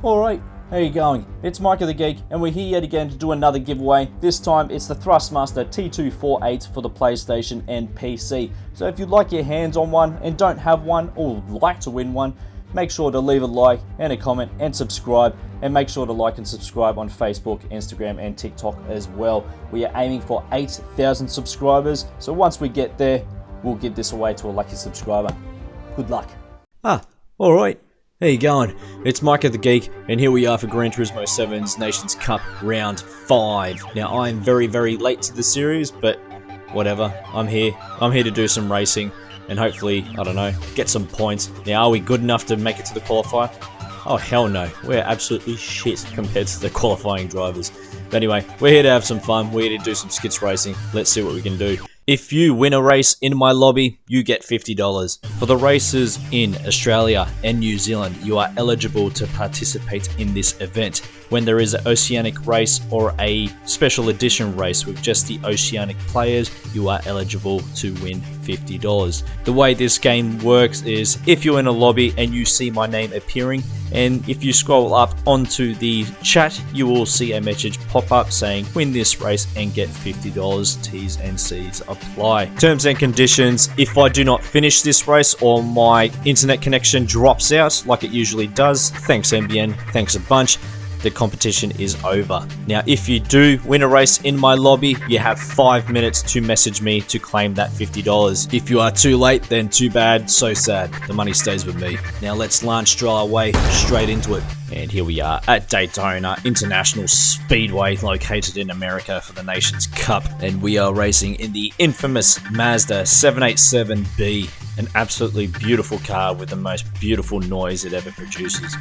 Alright, how you going? It's Micah the Geek, and we're here yet again to do another giveaway. This time it's the Thrustmaster T248 for the PlayStation and PC. So if you'd like your hands on one and don't have one or would like to win one, make sure to leave a like and a comment and subscribe, and make sure to like and subscribe on Facebook, Instagram and TikTok as well. We are aiming for 8,000 subscribers, so once we get there, we'll give this away to a lucky subscriber. Good luck. Alright. How you going? It's Micah the Geek, and here we are for Gran Turismo 7's Nations Cup Round 5. Now, I'm very, very late to the series, but whatever. I'm here. I'm here to do some racing, and hopefully, I don't know, get some points. Now, are we good enough to make it to the qualifier? Oh, hell no. We're absolutely shit compared to the qualifying drivers. But anyway, we're here to have some fun. We're here to do some skits racing. Let's see what we can do. If you win a race in my lobby, you get $50. For the races in Australia and New Zealand, you are eligible to participate in this event. When there is an Oceanic race or a special edition race with just the Oceanic players, you are eligible to win $50. The way this game works is if you're in a lobby and you see my name appearing, and if you scroll up onto the chat, you will see a message pop up saying win this race and get $50. T's and C's apply. Terms and conditions: if I do not finish this race or my internet connection drops out like it usually does, thanks NBN, thanks a bunch, the competition is over. Now, if you do win a race in my lobby, you have 5 minutes to message me to claim that $50. If you are too late, then too bad, so sad. The money stays with me. Now let's launch our way straight into it. And here we are at Daytona International Speedway, located in America for the Nations Cup. And we are racing in the infamous Mazda 787B. An absolutely beautiful car with the most beautiful noise it ever produces.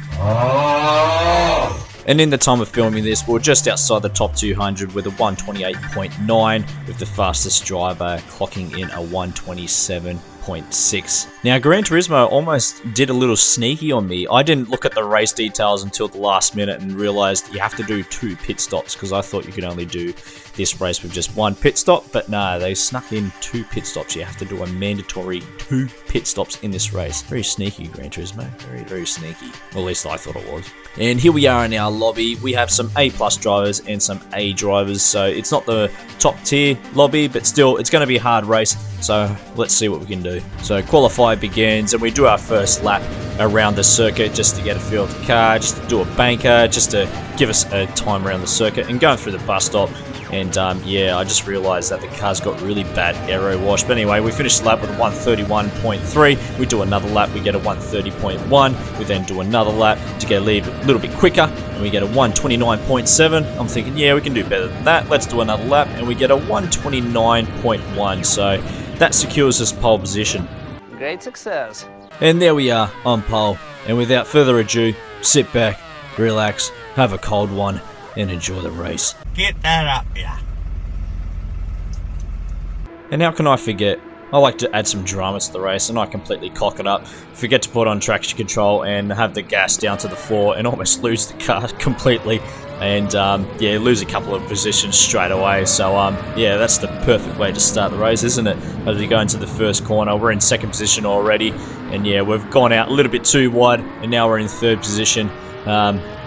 And in the time of filming this, we're just outside the top 200 with a 128.9, with the fastest driver clocking in a 127.6. Now, Gran Turismo almost did a little sneaky on me. I didn't look at the race details until the last minute and realized you have to do 2 pit stops, because I thought you could only do this race with just 1 pit stop, but no, they snuck in 2 pit stops. You have to do a mandatory 2 pit stops in this race. Very sneaky, Gran Turismo. Very, very sneaky. Well, at least I thought it was. And here we are in our lobby. We have some A+ drivers and some A drivers, so it's not the top tier lobby, but still, it's going to be a hard race, so let's see what we can do. So qualify begins, and we do our first lap around the circuit just to get a feel of the car, just to do a banker, just to give us a time around the circuit, and going through the bus stop. And yeah, I just realized that the car's got really bad aero wash. But anyway, we finished the lap with a 131.3. We do another lap, we get a 130.1. We then do another lap to get a little bit quicker, and we get a 129.7. I'm thinking, yeah, we can do better than that. Let's do another lap, and we get a 129.1. So that secures us pole position. Great success. And there we are on pole. And without further ado, sit back, relax, have a cold one, and enjoy the race. Get that up, yeah. And how can I forget? I like to add some drama to the race, and I completely cock it up, forget to put on traction control and have the gas down to the floor and almost lose the car completely, and yeah, lose a couple of positions straight away. So yeah, that's the perfect way to start the race, isn't it? As we go into the first corner, we're in second position already, and yeah, we've gone out a little bit too wide, and now we're in third position.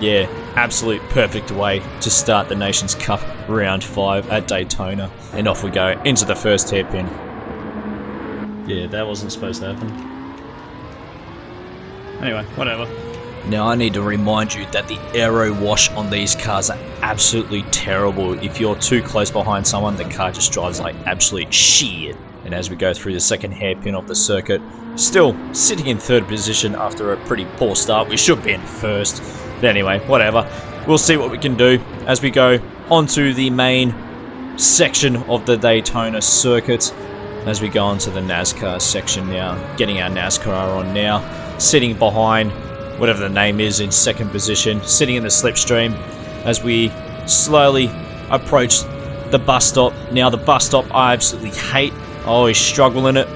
Yeah, absolute perfect way to start the Nations Cup Round 5 at Daytona. And off we go into the first hairpin. Yeah, that wasn't supposed to happen. Anyway, whatever. Now I need to remind you that the aero wash on these cars are absolutely terrible. If you're too close behind someone, the car just drives like absolute shit. And as we go through the second hairpin of the circuit, still sitting in third position after a pretty poor start. We should be in first. But anyway, whatever. We'll see what we can do as we go onto the main section of the Daytona circuit. As we go onto the NASCAR section now, getting our NASCAR on now, sitting behind whatever the name is in second position, sitting in the slipstream as we slowly approach the bus stop. Now the bus stop I absolutely hate. I always struggle in it.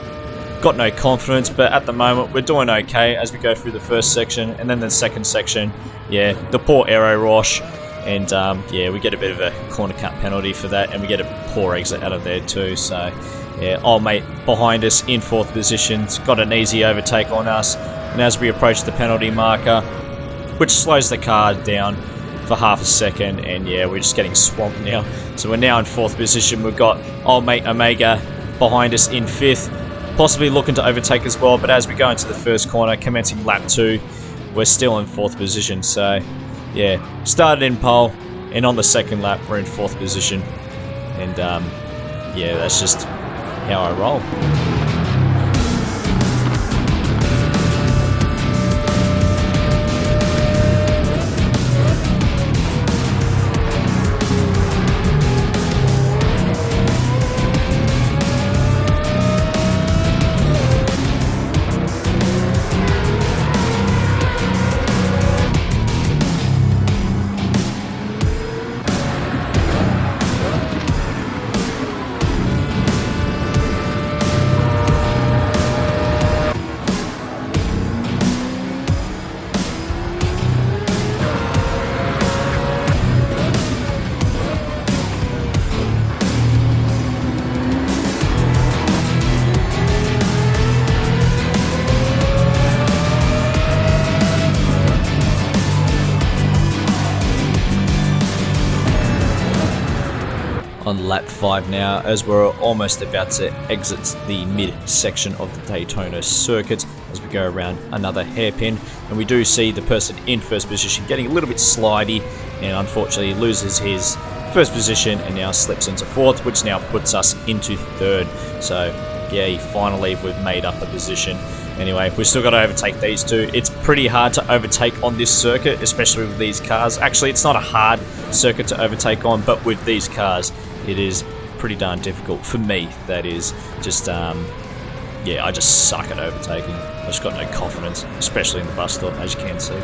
Got no confidence, but at the moment we're doing okay as we go through the first section, and then the second section, yeah, the poor aero wash, and yeah, we get a bit of a corner cut penalty for that, and we get a poor exit out of there too. So yeah, old mate behind us in fourth position got an easy overtake on us, and as we approach the penalty marker, which slows the car down for half a second, and yeah, we're just getting swamped now. So we're now in 4th position. We've got old mate Omega behind us in 5th, possibly looking to overtake as well, but as we go into the first corner, commencing lap 2, we're still in 4th position. So yeah, started in pole, and on the second lap, we're in 4th position. And yeah, that's just how I roll. On lap 5 now, as we're almost about to exit the mid-section of the Daytona circuit as we go around another hairpin, and we do see the person in 1st position getting a little bit slidey, and unfortunately loses his 1st position and now slips into 4th, which now puts us into 3rd. So yeah, finally we've made up a position. Anyway, we've still got to overtake these two. It's pretty hard to overtake on this circuit, especially with these cars. Actually, it's not a hard circuit to overtake on, but with these cars, it is pretty darn difficult. For me, that is. Just, yeah, I just suck at overtaking. I've just got no confidence, especially in the bus stop, as you can see.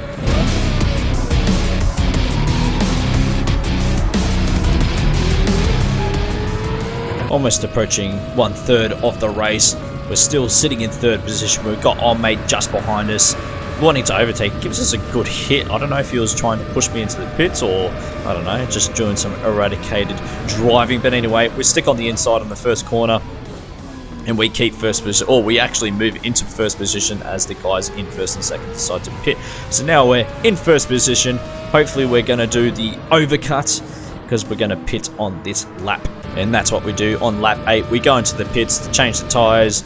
Almost approaching 1/3 of the race. We're still sitting in 3rd position. We've got old mate just behind us, wanting to overtake. Gives us a good hit. I don't know if he was trying to push me into the pits or, I don't know, just doing some eradicated driving. But anyway, we stick on the inside on the first corner, and we keep 1st position, or we actually move into 1st position as the guys in 1st and 2nd decide to pit. So now we're in 1st position. Hopefully we're going to do the overcut, because we're going to pit on this lap. And that's what we do on lap 8. We go into the pits to change the tyres,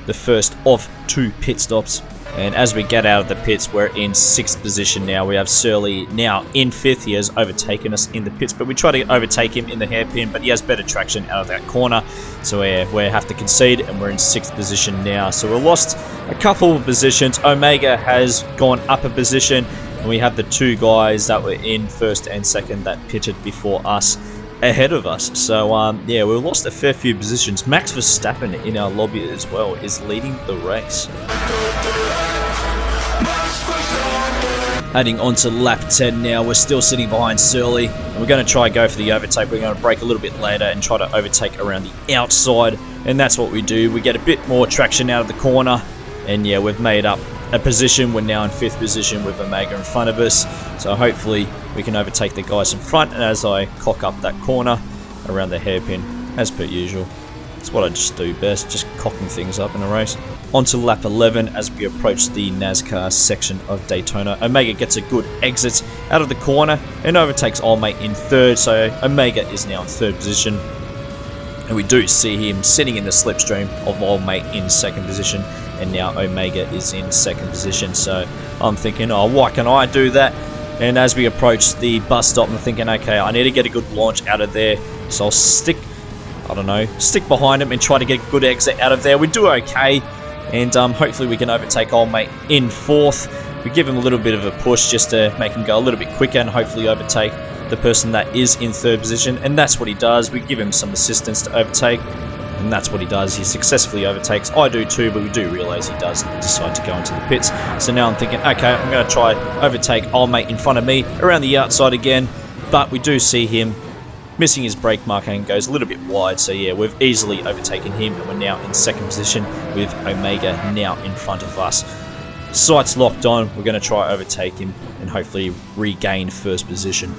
the first of 2 pit stops. And as we get out of the pits, we're in 6th position now. We have Surly now in 5th. He has overtaken us in the pits, but we try to overtake him in the hairpin, but he has better traction out of that corner. So we have to concede, and we're in 6th position now. So we lost a couple of positions. Omega has gone up a position, and we have the 2 guys that were in 1st and 2nd that pitted before us ahead of us. So yeah, we lost a fair few positions. Max Verstappen in our lobby as well is leading the race. Heading on to lap 10 now, we're still sitting behind Surly, and we're going to try and go for the overtake. We're going to brake a little bit later and try to overtake around the outside, and that's what we do. We get a bit more traction out of the corner, and yeah, we've made up a position. We're now in 5th position with Omega in front of us, so hopefully we can overtake the guys in front. And as I cock up that corner around the hairpin, as per usual, it's what I just do best, just cocking things up in a race. On to lap 11 as we approach the NASCAR section of Daytona. Omega gets a good exit out of the corner and overtakes old mate in 3rd, so Omega is now in 3rd position. And we do see him sitting in the slipstream of old mate in 2nd position, and now Omega is in 2nd position. So I'm thinking, oh, why can I do that? And as we approach the bus stop, I'm thinking, okay, I need to get a good launch out of there. So I'll stick behind him and try to get a good exit out of there. We do okay, and hopefully we can overtake old mate in 4th. We give him a little bit of a push just to make him go a little bit quicker and hopefully overtake the person that is in 3rd position, and that's what he does. We give him some assistance to overtake, and that's what he does. He successfully overtakes. I do too, but we do realise he does decide to go into the pits. So now I'm thinking, okay, I'm going to try overtake old mate in front of me around the outside again, but we do see him missing his brake marker and goes a little bit wide. So yeah, we've easily overtaken him, and we're now in 2nd position with Omega now in front of us. Sights locked on. We're going to try overtake him and hopefully regain 1st position.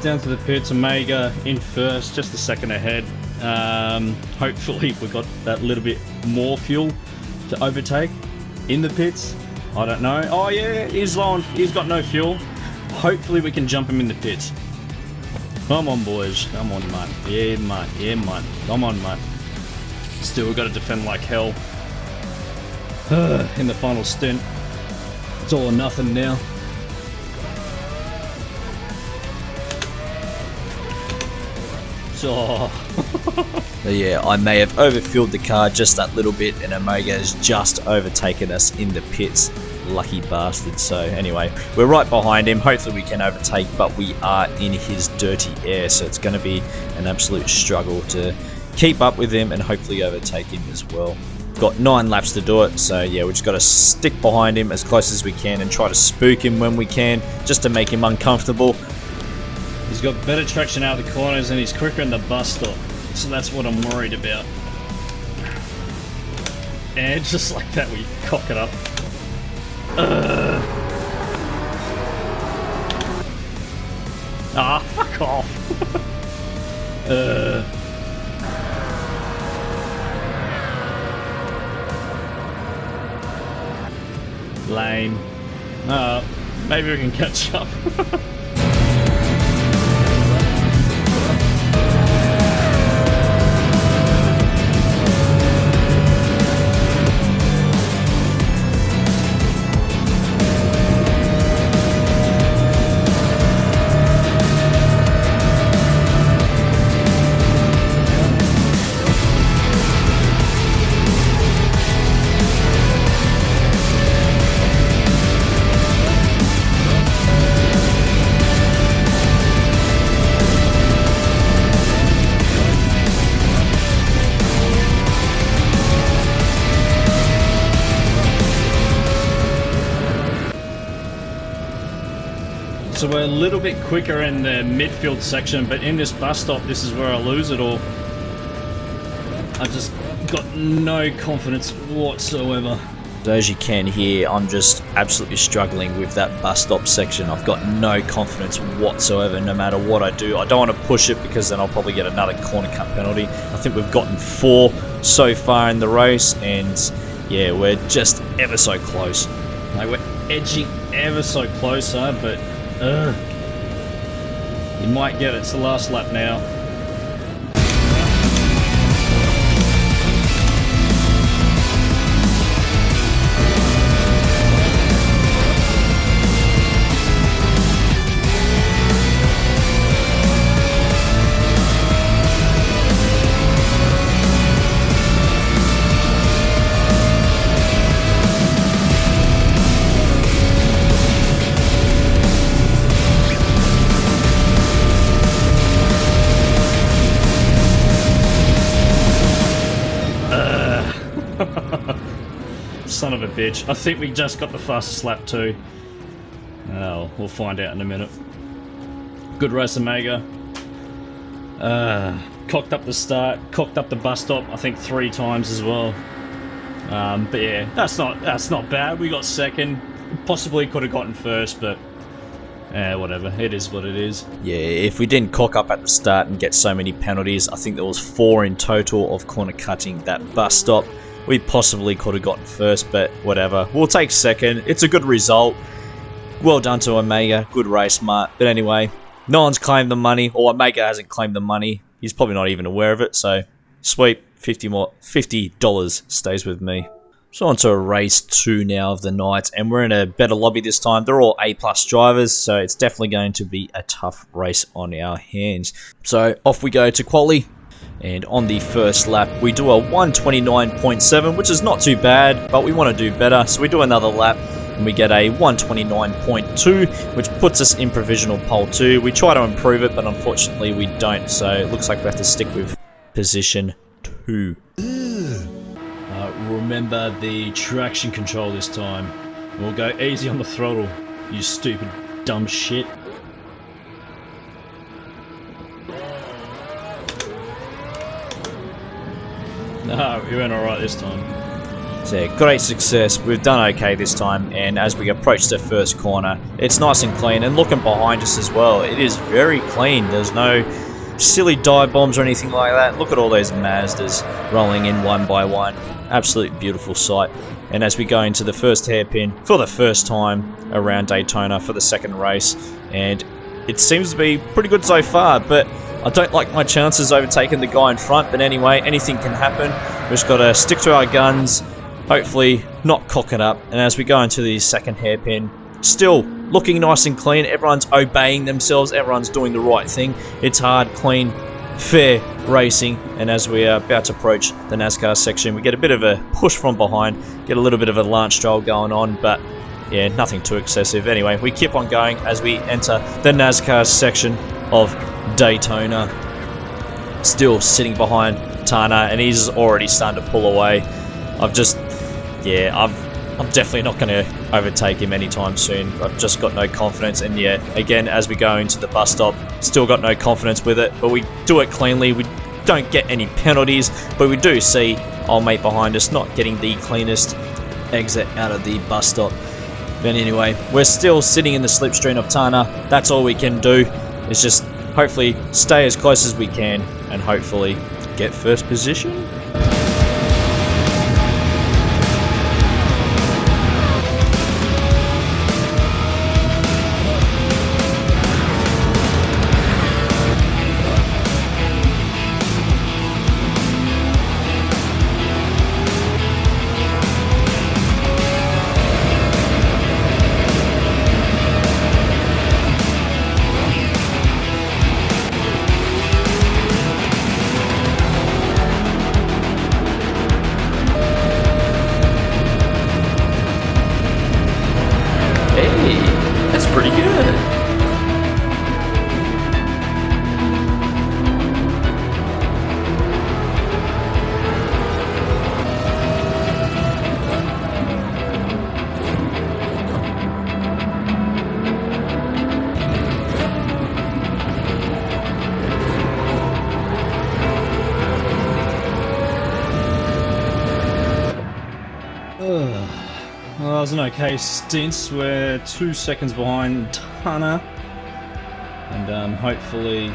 down to the pits. Omega in first, just a second ahead. Hopefully we got that little bit more fuel to overtake in the pits. I don't know. Oh yeah, he's low on, he's got no fuel. Hopefully we can jump him in the pits. Come on, boys. Come on, mate. Yeah, mate. Yeah, mate. Come on, mate. Still, we've got to defend like hell in the final stint. It's all or nothing now. So yeah, I may have overfilled the car just that little bit, and Omega has just overtaken us in the pits. Lucky bastard. So anyway, we're right behind him. Hopefully we can overtake, but we are in his dirty air, so it's going to be an absolute struggle to keep up with him and hopefully overtake him as well. Got 9 laps to do it, so yeah, we just got to stick behind him as close as we can and try to spook him when we can, just to make him uncomfortable. He's got better traction out of the corners and he's quicker in the bus stop, so that's what I'm worried about. And just like that we cock it up. Ah, fuck off. Lame. Maybe we can catch up. So we're a little bit quicker in the midfield section, but in this bus stop, this is where I lose it all. I just got no confidence whatsoever. So as you can hear, I'm just absolutely struggling with that bus stop section. I've got no confidence whatsoever, no matter what I do. I don't want to push it because then I'll probably get another corner cut penalty. I think we've gotten 4 so far in the race, and yeah, we're just ever so close. Like, we're edging ever so closer, but you might get it. It's the last lap now. Son of a bitch. I think we just got the fastest lap too. Oh, we'll find out in a minute. Good race, Omega. Cocked up the start, cocked up the bus stop, I think 3 times as well. But yeah, that's not bad. We got second. Possibly could have gotten first, but whatever. It is what it is. Yeah, if we didn't cock up at the start and get so many penalties, I think there was 4 in total of corner cutting that bus stop. We possibly could have gotten first, but whatever. We'll take second. It's a good result. Well done to Omega. Good race, Mart. But anyway, no one's claimed the money, or Omega hasn't claimed the money. He's probably not even aware of it, so sweet. $50 stays with me. So on to race 2 now of the night, and we're in a better lobby this time. They're all A+ drivers, so it's definitely going to be a tough race on our hands. So off we go to quali. And on the first lap, we do a 129.7, which is not too bad, but we want to do better. So we do another lap, and we get a 129.2, which puts us in provisional pole 2. We try to improve it, but unfortunately we don't. So it looks like we have to stick with position 2. Remember the traction control this time. We'll go easy on the throttle, you stupid dumb shit. No, we went alright this time. So yeah, great success. We've done okay this time, and as we approach the first corner, it's nice and clean. And looking behind us as well, it is very clean. There's no silly dive bombs or anything like that. Look at all those Mazdas rolling in one by one. Absolutely beautiful sight. And as we go into the first hairpin for the first time around Daytona for the second race, and it seems to be pretty good so far, but I don't like my chances overtaking the guy in front. But anyway, anything can happen. We've just got to stick to our guns, hopefully not cock it up. And as we go into the second hairpin, still looking nice and clean. Everyone's obeying themselves. Everyone's doing the right thing. It's hard, clean, fair racing. And as we are about to approach the NASCAR section, we get a bit of a push from behind, get a little bit of a launch stroll going on, but yeah, nothing too excessive. Anyway, we keep on going as we enter the NASCAR section of Daytona. Still sitting behind Tana, and he's already starting to pull away. I'm definitely not going to overtake him anytime soon. I've just got no confidence. And yeah, again, as we go into the bus stop, still got no confidence with it. But we do it cleanly. We don't get any penalties, but we do see our mate behind us not getting the cleanest exit out of the bus stop. But anyway, we're still sitting in the slipstream of Tana. That's all we can do, is just hopefully stay as close as we can and hopefully get first position. Pretty good. Well, that was an okay stint. We're 2 seconds behind Tana, and hopefully,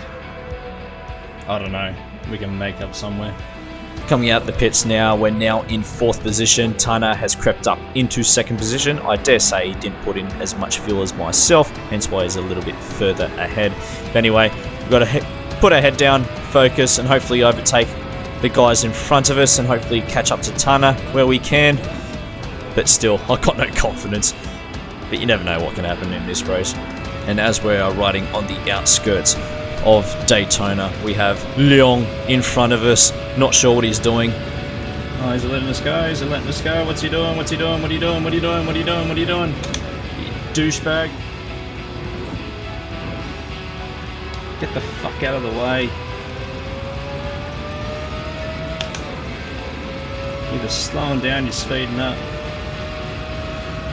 I don't know, we can make up somewhere. Coming out the pits now, we're now in 4th position. Tana has crept up into 2nd position. I dare say he didn't put in as much fuel as myself, hence why he's a little bit further ahead. But anyway, we've got to put our head down, focus, and hopefully overtake the guys in front of us and hopefully catch up to Tana where we can. But still, I've got no confidence. But you never know what can happen in this race. And as we are riding on the outskirts of Daytona, we have Leon in front of us. Not sure what he's doing. Oh, is he letting us go? Is he letting us go? What's he doing? What's he doing? What are you doing? What are you doing? What are you doing? What are you doing? You douchebag. Get the fuck out of the way. You're either slowing down, you're speeding up.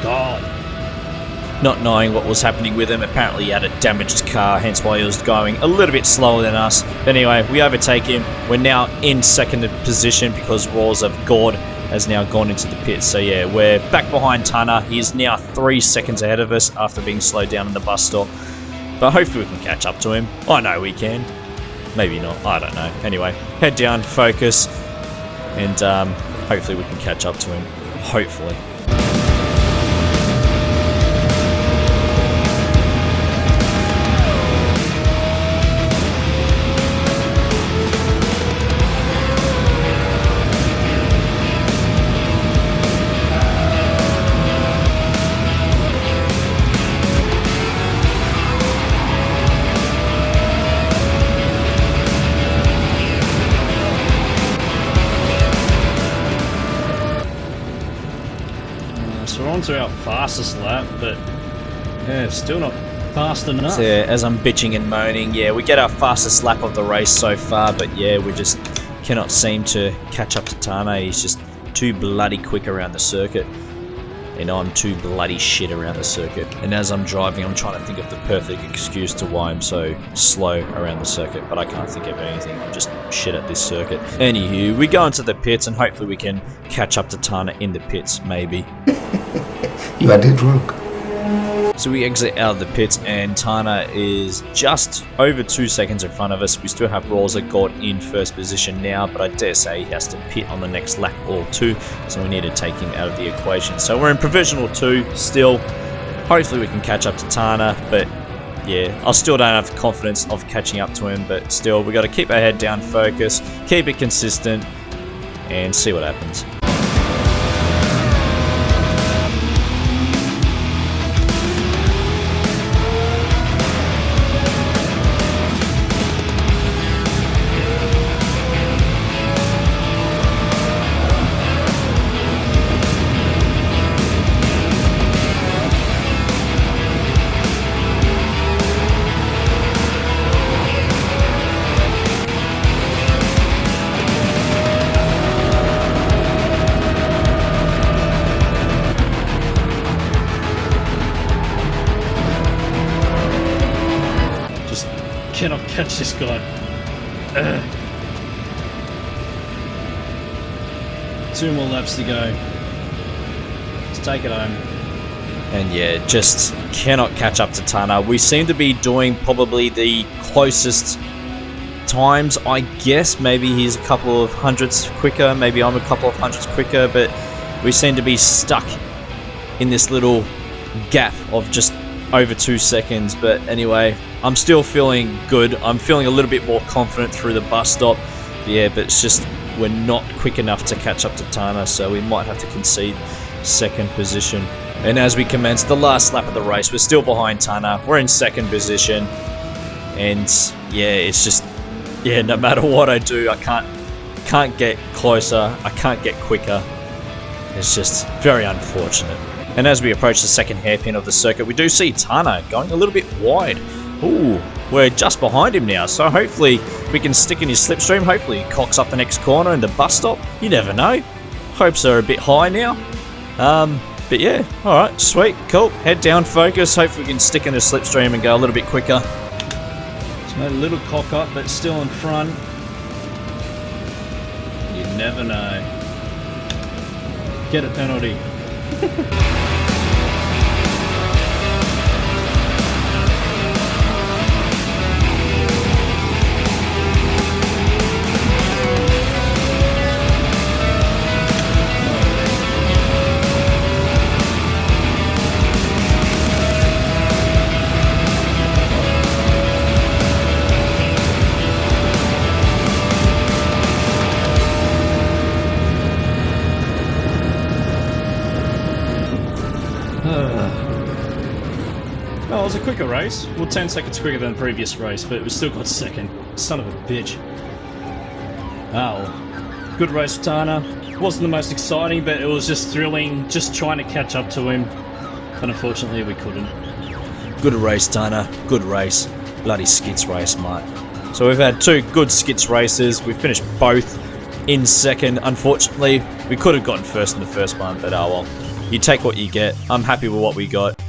God. Not knowing what was happening with him, apparently he had a damaged car, hence why he was going a little bit slower than us. But anyway, we overtake him. We're now in 2nd position because Rawls of God has now gone into the pits. So yeah, we're back behind Tana. He is now 3 seconds ahead of us after being slowed down in the bus stop. But hopefully we can catch up to him. I know we can. Maybe not. I don't know. Anyway, head down, focus, and hopefully we can catch up to him. Hopefully. So we're on to our fastest lap, but yeah, still not fast enough. So yeah, as I'm bitching and moaning, yeah, we get our fastest lap of the race so far, but yeah, we just cannot seem to catch up to Tana. He's just too bloody quick around the circuit. and I'm too bloody shit around the circuit. And as I'm driving, I'm trying to think of the perfect excuse to why I'm so slow around the circuit, but I can't think of anything. I'm just shit at this circuit. Anywho, we go into the pits, and hopefully we can catch up to Tana in the pits, maybe. You are dead wrong. So we exit out of the pits, and Tana is just over 2 seconds in front of us. We still have Rosa got in first position now, but I dare say he has to pit on the next lap or two, so we need to take him out of the equation. So we're in provisional 2 still. Hopefully we can catch up to Tana, but yeah, I still don't have the confidence of catching up to him, but still, we got to keep our head down, focus, keep it consistent, and see what happens. Cannot catch this guy. Ugh. 2 more laps to go. Let's take it home. And yeah, just cannot catch up to Tana. We seem to be doing probably the closest times, I guess. Maybe he's a couple of hundredths quicker, maybe I'm a couple of hundredths quicker, but we seem to be stuck in this little gap of just over 2 seconds. But anyway, I'm still feeling good. I'm feeling a little bit more confident through the bus stop. Yeah, but it's just we're not quick enough to catch up to Tana, so we might have to concede second position. And as we commence the last lap of the race, we're still behind Tana. We're in second position. And yeah, it's just, yeah, no matter what I do, I can't get closer. I can't get quicker. It's just very unfortunate. And as we approach the second hairpin of the circuit, we do see Tana going a little bit wide. Ooh, we're just behind him now, so hopefully we can stick in his slipstream. Hopefully he cocks up the next corner in the bus stop. You never know. Hopes are a bit high now. But yeah, alright, sweet, cool. Head down, focus. Hopefully we can stick in the slipstream and go a little bit quicker. It's made a little cock up, but still in front. You never know. Get a penalty. Well, it was a quicker race. Well, 10 seconds quicker than the previous race, but we still got second. Son of a bitch. Oh, well. Good race for Tana. Wasn't the most exciting, but it was just thrilling, just trying to catch up to him. But unfortunately, we couldn't. Good race, Tana. Good race. Bloody skits race, mate. So we've had 2 good skits races. We finished both in second. Unfortunately, we could have gotten first in the first one, but oh well. You take what you get. I'm happy with what we got.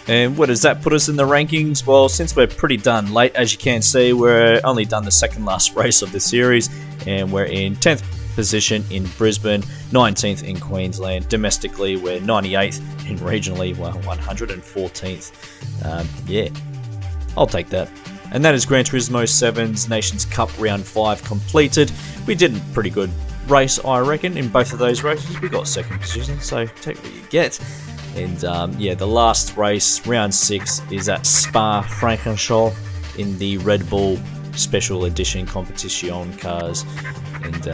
And where does that put us in the rankings? Well, since we're pretty done late, as you can see, we're only done the second last race of the series, and we're in 10th position in Brisbane, 19th in Queensland. Domestically, we're 98th, and regionally, we're 114th. Yeah, I'll take that. And that is Gran Turismo 7's Nations Cup Round 5 completed. We did a pretty good race, I reckon, in both of those races. We got second position, so take what you get. And yeah, the last race, round 6, is at Spa-Francorchamps in the Red Bull Special Edition Competition cars. And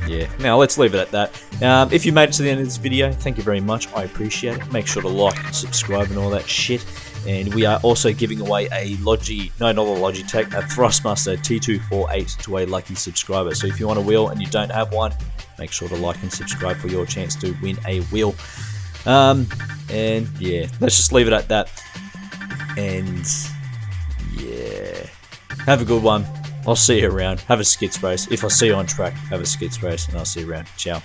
yeah, now let's leave it at that. If you made it to the end of this video, thank you very much. I appreciate it. Make sure to like and subscribe and all that shit. And we are also giving away a Logitech, a Thrustmaster T248 to a lucky subscriber. So if you want a wheel and you don't have one, make sure to like and subscribe for your chance to win a wheel. And yeah, let's just leave it at that. And yeah, have a good one. I'll see you around. Have a skits race. If I see you on track, have a skits race, and I'll see you around. Ciao.